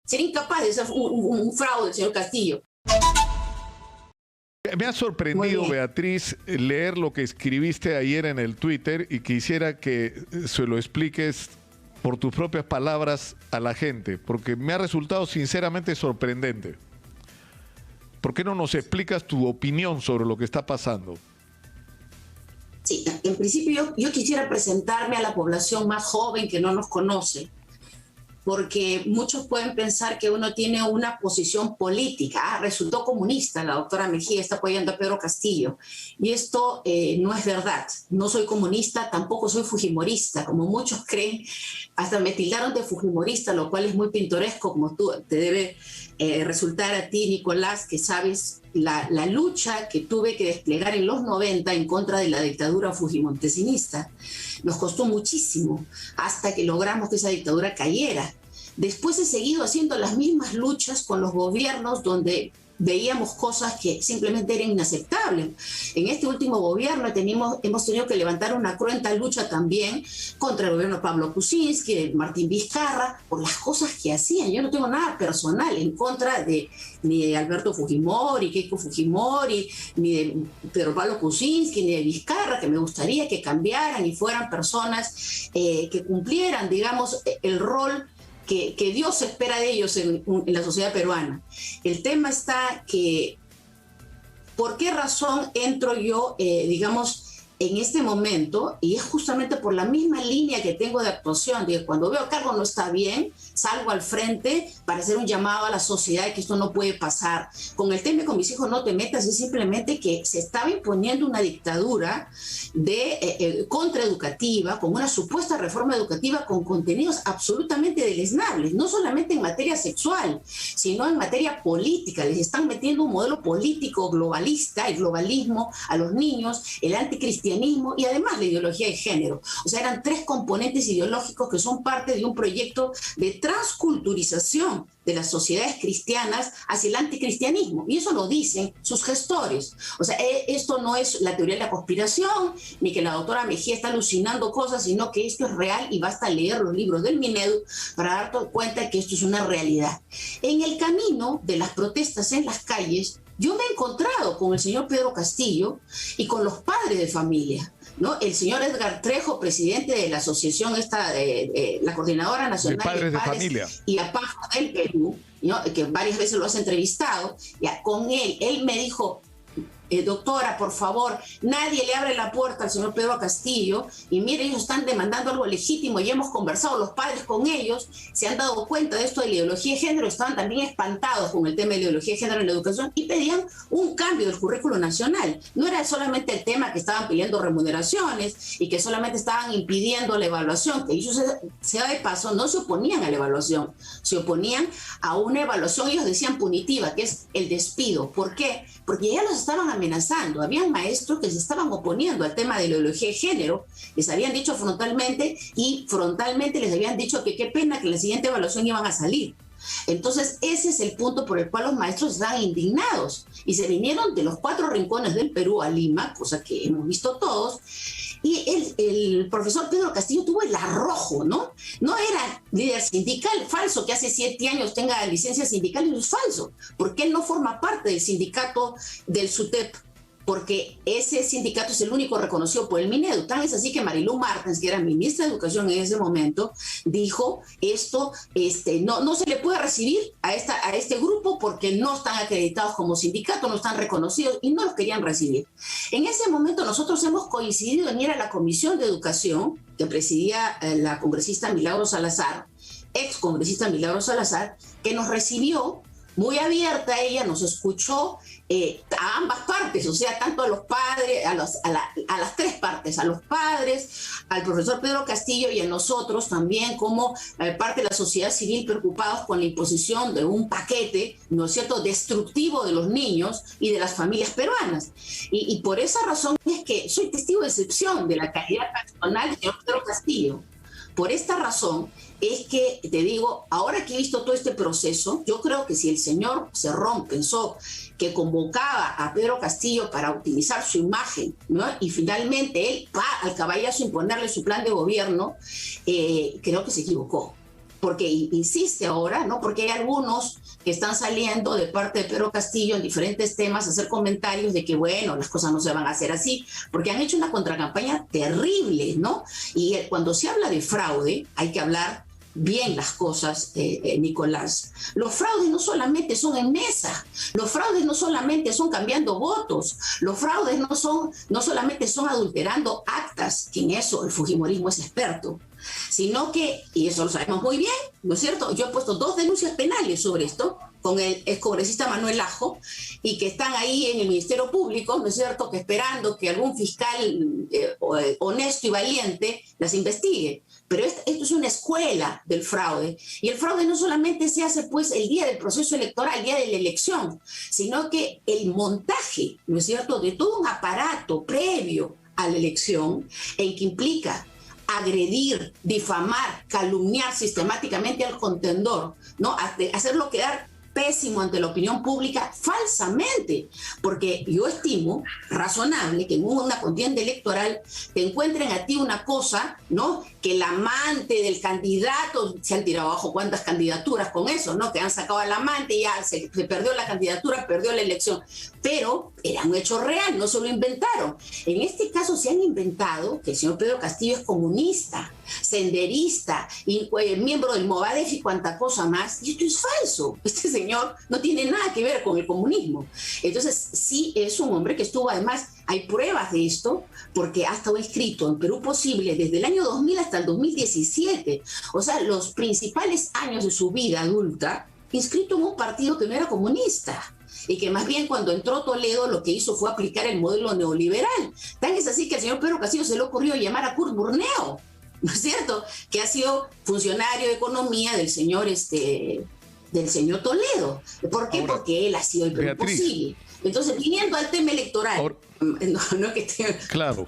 Sería incapaz de ser un fraude, señor Castillo. Me ha sorprendido, Beatriz, leer lo que escribiste ayer en el Twitter y quisiera que se lo expliques por tus propias palabras a la gente, porque me ha resultado sinceramente sorprendente. ¿Por qué no nos explicas tu opinión sobre lo que está pasando? Sí, en principio yo quisiera presentarme a la población más joven que no nos conoce, porque muchos pueden pensar que uno tiene una posición política. Resultó comunista, la doctora Mejía está apoyando a Pedro Castillo. Y esto no es verdad. No soy comunista, tampoco soy fujimorista, como muchos creen. Hasta me tildaron de fujimorista, lo cual es muy pintoresco, como tú te debe resultar a ti, Nicolás, que sabes la lucha que tuve que desplegar en los 90 en contra de la dictadura fujimontesinista. Nos costó muchísimo hasta que logramos que esa dictadura cayera. Después he seguido haciendo las mismas luchas con los gobiernos donde veíamos cosas que simplemente eran inaceptables. En este último gobierno hemos tenido que levantar una cruenta lucha también contra el gobierno de Pablo Kuczynski, de Martín Vizcarra, por las cosas que hacían. Yo no tengo nada personal en contra ni de Alberto Fujimori, Keiko Fujimori, ni de Pedro Pablo Kuczynski, ni de Vizcarra, que me gustaría que cambiaran y fueran personas que cumplieran, digamos, el rol que Dios espera de ellos en la sociedad peruana. El tema está que, ¿por qué razón entro yo, digamos, en este momento? Y es justamente por la misma línea que tengo de actuación, de que cuando veo que algo no está bien, salgo al frente para hacer un llamado a la sociedad de que esto no puede pasar. Con el tema de con mis hijos no te metas, es simplemente que se estaba imponiendo una dictadura contraeducativa, con una supuesta reforma educativa con contenidos absolutamente deleznables, no solamente en materia sexual, sino en materia política. Les están metiendo un modelo político globalista, el globalismo a los niños, el anticristianismo y además la ideología de género. O sea, eran tres componentes ideológicos que son parte de un proyecto de transculturización de las sociedades cristianas hacia el anticristianismo. Y eso lo dicen sus gestores. O sea, esto no es la teoría de la conspiración, ni que la doctora Mejía está alucinando cosas, sino que esto es real y basta leer los libros del Minedu para dar cuenta de que esto es una realidad. En el camino de las protestas en las calles, yo me he encontrado con el señor Pedro Castillo y con los padres de familia, ¿no? El señor Edgar Trejo, presidente de la asociación la Coordinadora Nacional de Padres de Familia y APAFA del Perú, ¿no? Que varias veces lo has entrevistado, ya, con él me dijo: doctora, por favor, nadie le abre la puerta al señor Pedro Castillo, y mire, ellos están demandando algo legítimo y hemos conversado los padres con ellos, se han dado cuenta de esto de la ideología de género, estaban también espantados con el tema de la ideología de género en la educación y pedían un cambio del currículo nacional. No era solamente el tema que estaban pidiendo remuneraciones y que solamente estaban impidiendo la evaluación, que ellos, sea de paso, no se oponían a la evaluación, se oponían a una evaluación, ellos decían punitiva, que es el despido. ¿Por qué? Porque ya los estaban amenazando. Habían maestros que se estaban oponiendo al tema de la ideología de género, les habían dicho frontalmente les habían dicho que qué pena que en la siguiente evaluación iban a salir. Entonces ese es el punto por el cual los maestros estaban indignados y se vinieron de los 4 rincones del Perú a Lima, cosa que hemos visto todos. Y el profesor Pedro Castillo tuvo el arrojo, ¿no? No era líder sindical, falso que hace 7 años tenga licencia sindical, y eso es falso, porque él no forma parte del sindicato del SUTEP, porque ese sindicato es el único reconocido por el Minedu. Tan es así que Marilú Martens, que era ministra de Educación en ese momento, dijo esto, no se le puede recibir a este grupo porque no están acreditados como sindicato, no están reconocidos y no los querían recibir. En ese momento nosotros hemos coincidido en ir a la Comisión de Educación que presidía la congresista Milagros Salazar, ex congresista Milagros Salazar, que nos recibió muy abierta. Ella nos escuchó a ambas partes, o sea, tanto a los padres, a las 3 partes, a los padres, al profesor Pedro Castillo y a nosotros también, como parte de la sociedad civil, preocupados con la imposición de un paquete, ¿no es cierto?, destructivo de los niños y de las familias peruanas. Y por esa razón es que soy testigo de excepción de la calidad personal del señor Pedro Castillo. Por esta razón es que, te digo, ahora que he visto todo este proceso, yo creo que si el señor Cerrón pensó que convocaba a Pedro Castillo para utilizar su imagen, ¿no?, y finalmente él va al caballazo a imponerle su plan de gobierno, creo que se equivocó. porque insiste ahora, ¿no? Porque hay algunos que están saliendo de parte de Pedro Castillo en diferentes temas a hacer comentarios de que, bueno, las cosas no se van a hacer así, porque han hecho una contracampaña terrible, ¿no? Y cuando se habla de fraude, hay que hablar bien las cosas, Nicolás. Los fraudes no solamente son en mesa, los fraudes no solamente son cambiando votos, los fraudes no solamente son adulterando actas, que en eso el fujimorismo es experto, sino que, y eso lo sabemos muy bien, ¿no es cierto? Yo he puesto 2 denuncias penales sobre esto con el excongresista Manuel Lajo, y que están ahí en el Ministerio Público, ¿no es cierto?, que esperando que algún fiscal honesto y valiente las investigue. Pero esto es una escuela del fraude, y el fraude no solamente se hace pues el día del proceso electoral, el día de la elección, sino que el montaje, ¿no es cierto?, de todo un aparato previo a la elección, en que implica agredir, difamar, calumniar sistemáticamente al contendor, ¿no? Hacerlo quedar pésimo ante la opinión pública falsamente, porque yo estimo razonable que en una contienda electoral te encuentren a ti una cosa, ¿no?, que el amante del candidato, se han tirado abajo cuántas candidaturas con eso, ¿no?, que han sacado al amante y ya se perdió la candidatura, perdió la elección, pero era un hecho real, no se lo inventaron. En este caso se han inventado que el señor Pedro Castillo es comunista, senderista, y miembro del Movadef y cuanta cosa más, y esto es falso. Este señor no tiene nada que ver con el comunismo. Entonces sí es un hombre que estuvo, además hay pruebas de esto, porque ha estado inscrito en Perú Posible desde el año 2000 hasta el 2017, o sea, los principales años de su vida adulta, inscrito en un partido que no era comunista, y que más bien cuando entró Toledo lo que hizo fue aplicar el modelo neoliberal. Tan es así que al señor Pedro Castillo se le ocurrió llamar a Kurt Burneo, ¿no es cierto?, que ha sido funcionario de economía del señor Toledo. ¿Por qué? Ahora, porque él ha sido el Perú Posible. Entonces, viniendo al tema electoral, no que esté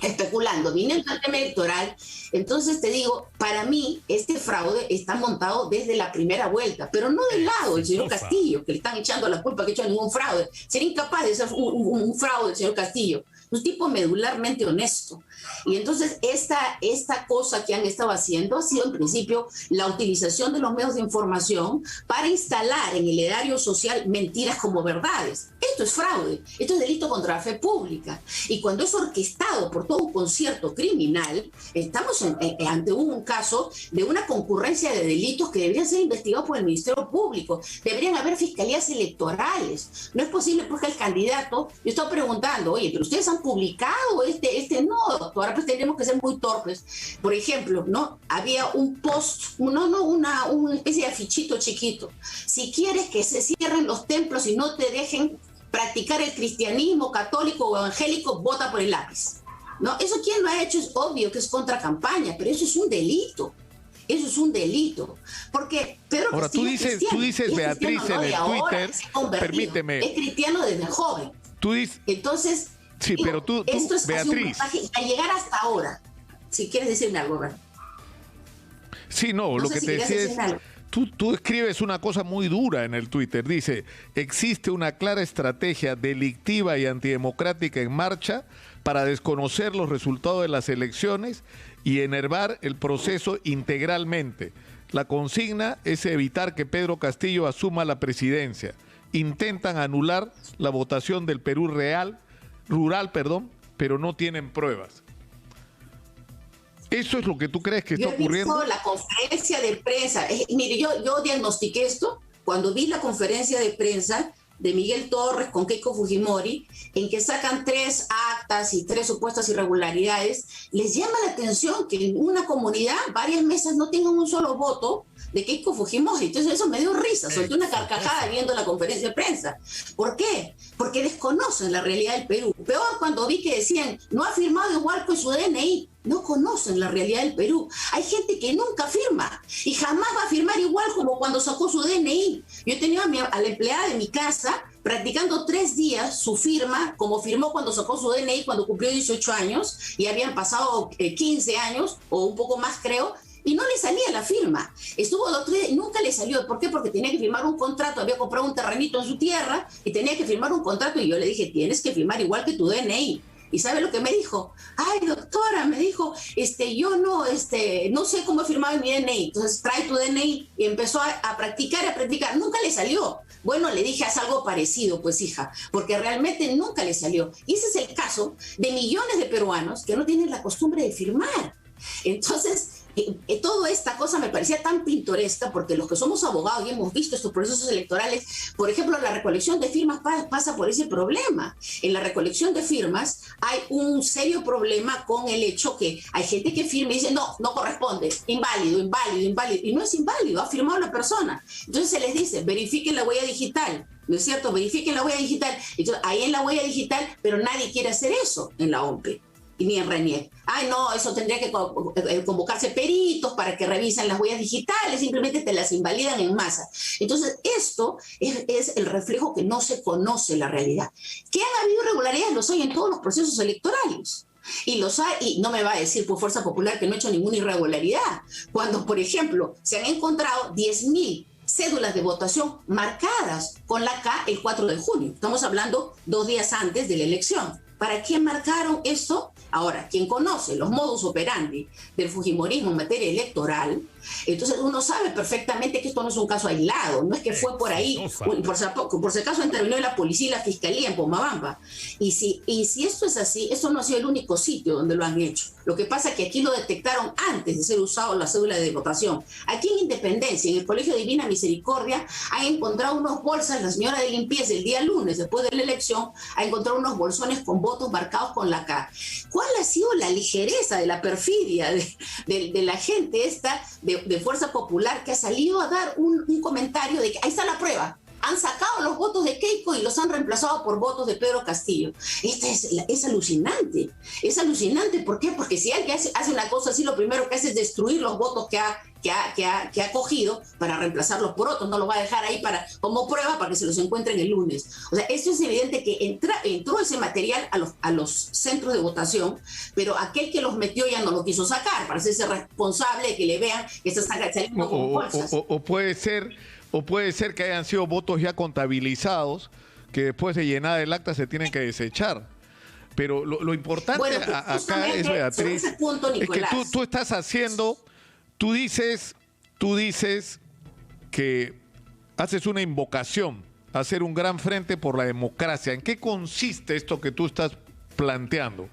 especulando, viniendo al tema electoral, entonces te digo, para mí este fraude está montado desde la primera vuelta, pero no del lado del señor Castillo, que le están echando la culpa que ha hecho ningún fraude. Sería incapaz de hacer un fraude el señor Castillo. Un tipo medularmente honesto. Y entonces esta cosa que han estado haciendo ha sido en principio la utilización de los medios de información para instalar en el erario social mentiras como verdades. Esto es fraude, esto es delito contra la fe pública. Y cuando es orquestado por todo un concierto criminal, estamos ante un caso de una concurrencia de delitos que deberían ser investigados por el Ministerio Público. Deberían haber fiscalías electorales. No es posible porque el candidato, yo estoy preguntando, oye, pero ustedes han publicado no, doctora, pues tenemos que ser muy torpes. Por ejemplo, ¿no?, había un post, una especie de afichito chiquito. Si quieres que se cierren los templos y no te dejen practicar el cristianismo católico o evangélico, vota por el lápiz. ¿No? Eso quien lo ha hecho es obvio que es contracampaña, pero eso es un delito. Eso es un delito. Porque Pedro Ahora, Castillo tú dices Beatriz, en el Twitter, permíteme. Es cristiano desde joven. Tú dices... Entonces... Sí, digo, pero tú esto es Beatriz. A llegar hasta ahora. Si quieres decirme algo, ¿verdad? Sí, no lo que te decía es... Tú escribes una cosa muy dura en el Twitter. Dice, existe una clara estrategia delictiva y antidemocrática en marcha para desconocer los resultados de las elecciones y enervar el proceso integralmente. La consigna es evitar que Pedro Castillo asuma la presidencia. Intentan anular la votación del Perú rural, pero no tienen pruebas. ¿Eso es lo que tú crees que está ocurriendo? Yo he visto la conferencia de prensa. Mire, yo diagnostiqué esto cuando vi la conferencia de prensa de Miguel Torres con Keiko Fujimori, en que sacan 3 actas y 3 supuestas irregularidades. Les llama la atención que en una comunidad varias mesas no tengan un solo voto de Keiko Fujimori. Entonces eso me dio risa, solté una carcajada viendo la conferencia de prensa. ¿Por qué? Porque desconocen la realidad del Perú. Peor cuando vi que decían, no ha firmado igual con su DNI. No conocen la realidad del Perú. Hay gente que nunca firma y jamás va a firmar igual como cuando sacó su DNI. Yo he tenido a la empleada de mi casa practicando 3 días su firma, como firmó cuando sacó su DNI, cuando cumplió 18 años, y habían pasado 15 años, o un poco más creo, y no le salía la firma. Estuvo 2 o 3 días, nunca le salió. ¿Por qué? Porque tenía que firmar un contrato, había comprado un terrenito en su tierra, y tenía que firmar un contrato, y yo le dije, tienes que firmar igual que tu DNI. ¿Y sabe lo que me dijo? Ay, doctora, me dijo, yo no sé cómo he firmado mi DNI. Entonces trae tu DNI y empezó a practicar, a practicar. Nunca le salió. Bueno, le dije, haz algo parecido, pues hija, porque realmente nunca le salió. Y ese es el caso de millones de peruanos que no tienen la costumbre de firmar. Entonces, toda esta cosa me parecía tan pintoresca porque los que somos abogados y hemos visto estos procesos electorales, por ejemplo, la recolección de firmas pasa por ese problema. En la recolección de firmas hay un serio problema con el hecho que hay gente que firma y dice, no corresponde, inválido, y no es inválido, ha firmado la persona. Entonces se les dice, verifiquen la huella digital. ¿No es cierto? Verifiquen la huella digital. Entonces, ahí en la huella digital, pero nadie quiere hacer eso en la OMPE. Y ni en RENIEC. Ay, no, eso tendría que convocarse peritos para que revisen las huellas digitales, simplemente te las invalidan en masa. Entonces, esto es el reflejo que no se conoce la realidad. ¿Que han habido irregularidades? Los hay en todos los procesos electorales. Y los hay, y no me va a decir por Fuerza Popular que no ha hecho ninguna irregularidad. Cuando, por ejemplo, se han encontrado 10.000 cédulas de votación marcadas con la K el 4 de junio. Estamos hablando 2 días antes de la elección. ¿Para qué marcaron esto? Ahora, quien conoce los modus operandi del fujimorismo en materia electoral, entonces uno sabe perfectamente que esto no es un caso aislado, no es que fue por ahí, por si acaso intervino la policía y la fiscalía en Pomabamba. Y si esto es así, esto no ha sido el único sitio donde lo han hecho. Lo que pasa es que aquí lo detectaron antes de ser usado la cédula de votación. Aquí en Independencia, en el Colegio Divina Misericordia, han encontrado unas bolsas, la señora de limpieza el día lunes, después de la elección, ha encontrado unos bolsones con votos marcados con la K. ¿Cuál ha sido la ligereza de la perfidia de la gente esta de Fuerza Popular que ha salido a dar un comentario de que ahí está la prueba? Han sacado los votos de Keiko y los han reemplazado por votos de Pedro Castillo. Es alucinante. Es alucinante. ¿Por qué? Porque si alguien hace una cosa así, lo primero que hace es destruir los votos que ha cogido para reemplazarlos por otros. No los va a dejar ahí como prueba para que se los encuentren el lunes. O sea, esto es evidente que entró ese material a los centros de votación, pero aquel que los metió ya no lo quiso sacar para hacerse responsable de que le vean que se están saliendo con bolsas. O puede ser que hayan sido votos ya contabilizados que después de llenar el acta se tienen que desechar. Pero lo importante acá es, Beatriz, es que tú estás haciendo, tú dices que haces una invocación a hacer un gran frente por la democracia. ¿En qué consiste esto que tú estás planteando?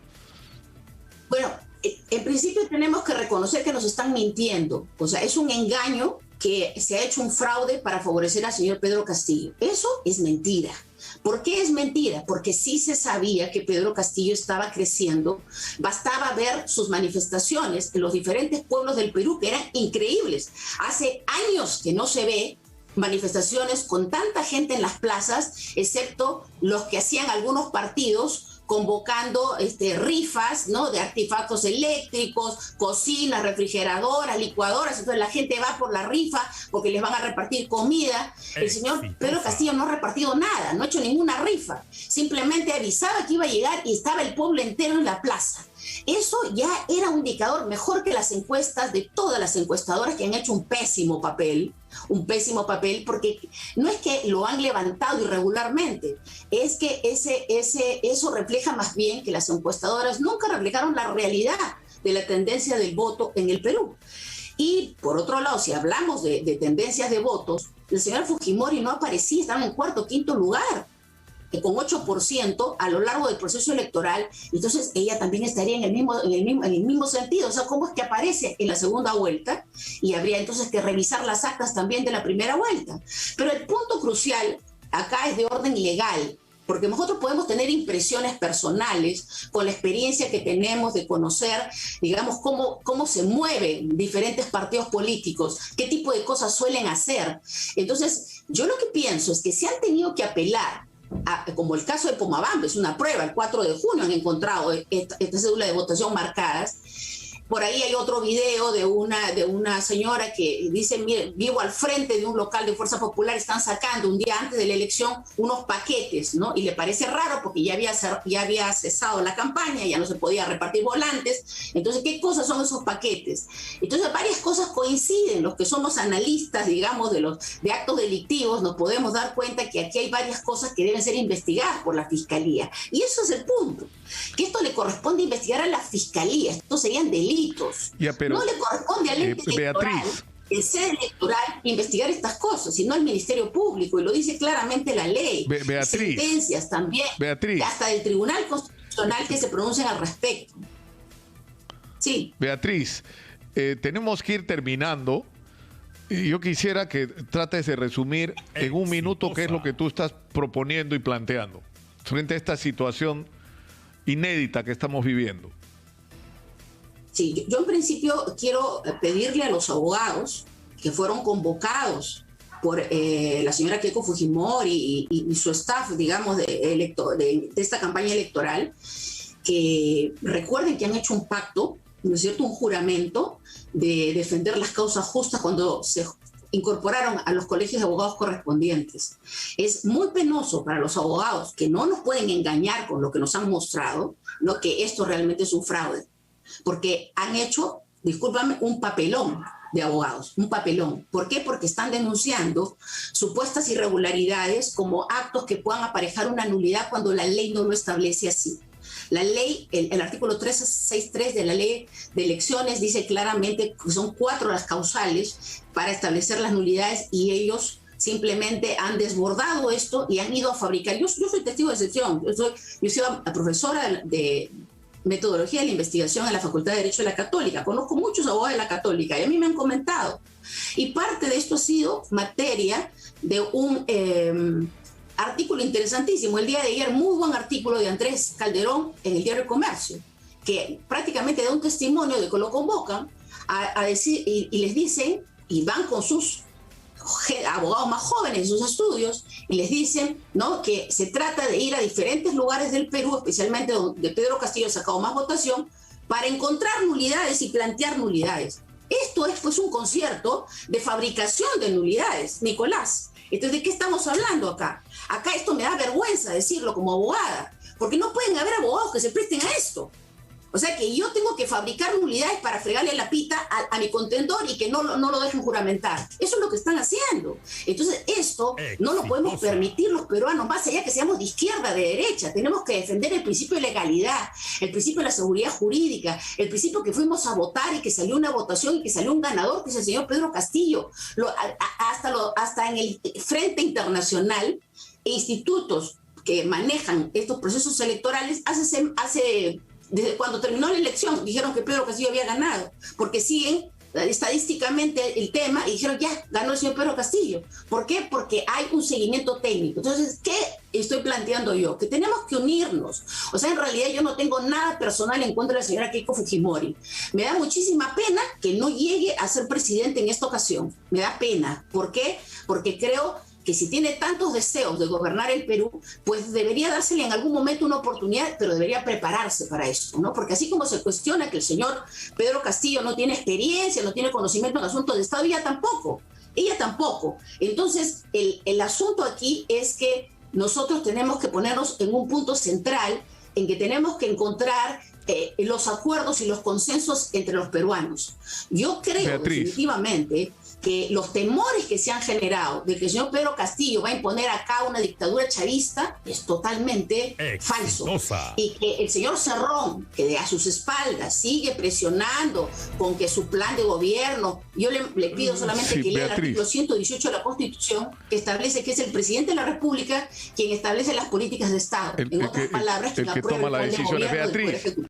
Bueno, en principio tenemos que reconocer que nos están mintiendo. O sea, es un engaño que se ha hecho un fraude para favorecer al señor Pedro Castillo. Eso es mentira. ¿Por qué es mentira? Porque sí se sabía que Pedro Castillo estaba creciendo. Bastaba ver sus manifestaciones en los diferentes pueblos del Perú, que eran increíbles. Hace años que no se ve manifestaciones con tanta gente en las plazas, excepto los que hacían algunos partidos convocando rifas, ¿no?, de artefactos eléctricos, cocinas, refrigeradoras, licuadoras. Entonces la gente va por la rifa porque les van a repartir comida. El señor Pedro Castillo no ha repartido nada, no ha hecho ninguna rifa. Simplemente avisaba que iba a llegar y estaba el pueblo entero en la plaza. Eso ya era un indicador mejor que las encuestas de todas las encuestadoras, que han hecho un pésimo papel, porque no es que lo han levantado irregularmente, es que eso refleja más bien que las encuestadoras nunca reflejaron la realidad de la tendencia del voto en el Perú. Y por otro lado, si hablamos de tendencias de votos, el señor Fujimori no aparecía, estaba en cuarto o quinto lugar, con 8% a lo largo del proceso electoral. Entonces ella también estaría en el mismo sentido. O sea, ¿cómo es que aparece en la segunda vuelta? Y habría entonces que revisar las actas también de la primera vuelta. Pero el punto crucial acá es de orden legal, porque nosotros podemos tener impresiones personales con la experiencia que tenemos de conocer, digamos, cómo se mueven diferentes partidos políticos, qué tipo de cosas suelen hacer. Entonces, yo lo que pienso es que se han tenido que apelar, como el caso de Pomabamba, es una prueba, el 4 de junio han encontrado esta cédula de votación marcadas. Por ahí hay otro video de una señora que dice, mire, vivo al frente de un local de Fuerza Popular, están sacando un día antes de la elección unos paquetes, ¿no? Y le parece raro porque ya había cesado la campaña, ya no se podía repartir volantes. Entonces, ¿qué cosas son esos paquetes? Entonces, varias cosas coinciden. Los que somos analistas, digamos, de actos delictivos, nos podemos dar cuenta que aquí hay varias cosas que deben ser investigadas por la Fiscalía. Y eso es el punto, que esto le corresponde investigar a la Fiscalía. Estos serían delitos. Ya, pero, no le corresponde al ente electoral, en sede electoral, investigar estas cosas, sino al Ministerio Público, y lo dice claramente la ley. Beatriz, sentencias también, Beatriz, hasta del Tribunal Constitucional que se pronuncian al respecto. Sí. Beatriz, tenemos que ir terminando. Yo quisiera que trates de resumir en un minuto qué es lo que tú estás proponiendo y planteando frente a esta situación inédita que estamos viviendo. Sí, yo en principio quiero pedirle a los abogados que fueron convocados por la señora Keiko Fujimori y su staff, digamos, de esta campaña electoral, que recuerden que han hecho un pacto, ¿no es cierto?, un juramento de defender las causas justas cuando se incorporaron a los colegios de abogados correspondientes. Es muy penoso para los abogados que no nos pueden engañar con lo que nos han mostrado, ¿no?, que esto realmente es un fraude. Porque han hecho, discúlpame, un papelón de abogados, un papelón. ¿Por qué? Porque están denunciando supuestas irregularidades como actos que puedan aparejar una nulidad cuando la ley no lo establece así. La ley, el artículo 363 de la ley de elecciones dice claramente que son 4 las causales para establecer las nulidades y ellos simplemente han desbordado esto y han ido a fabricar. Yo soy testigo de excepción, yo soy profesora de metodología de la investigación en la Facultad de Derecho de la Católica. Conozco muchos abogados de la Católica y a mí me han comentado. Y parte de esto ha sido materia de un artículo interesantísimo. El día de ayer, muy buen artículo de Andrés Calderón en el Diario Comercio, que prácticamente da un testimonio de que lo convocan a decir, y les dicen, y van con sus abogados más jóvenes en sus estudios y les dicen, ¿no?, que se trata de ir a diferentes lugares del Perú, especialmente donde Pedro Castillo ha sacado más votación, para encontrar nulidades y plantear nulidades. Esto es pues un concierto de fabricación de nulidades, Nicolás. Entonces, ¿de qué estamos hablando acá? Acá esto me da vergüenza decirlo como abogada, porque no pueden haber abogados que se presten a esto. O sea que yo tengo que fabricar nulidades para fregarle la pita a mi contendor y que no lo dejen juramentar. Eso es lo que están haciendo. Entonces esto no lo podemos permitir los peruanos, más allá que seamos de izquierda, de derecha. Tenemos que defender el principio de legalidad, el principio de la seguridad jurídica, el principio que fuimos a votar y que salió una votación y que salió un ganador, que es el señor Pedro Castillo. Hasta en el frente internacional, institutos que manejan estos procesos electorales desde cuando terminó la elección, dijeron que Pedro Castillo había ganado, porque siguen estadísticamente el tema y dijeron, ya, ganó el señor Pedro Castillo. ¿Por qué? Porque hay un seguimiento técnico. Entonces, ¿qué estoy planteando yo? Que tenemos que unirnos. O sea, en realidad yo no tengo nada personal en contra de la señora Keiko Fujimori. Me da muchísima pena que no llegue a ser presidente en esta ocasión. Me da pena. ¿Por qué? Porque creo que si tiene tantos deseos de gobernar el Perú, pues debería dársele en algún momento una oportunidad, pero debería prepararse para esto, ¿no? Porque así como se cuestiona que el señor Pedro Castillo no tiene experiencia, no tiene conocimiento en asuntos de Estado, ella tampoco. Entonces, el asunto aquí es que nosotros tenemos que ponernos en un punto central, en que tenemos que encontrar los acuerdos y los consensos entre los peruanos. Yo creo, Beatriz, definitivamente, que los temores que se han generado de que el señor Pedro Castillo va a imponer acá una dictadura chavista es totalmente falso. Y que el señor Cerrón, que de a sus espaldas sigue presionando con que su plan de gobierno, yo le pido solamente que lea el artículo 118 de la Constitución, que establece que es el presidente de la República quien establece las políticas de Estado. En otras palabras, el que toma las decisiones, Beatriz.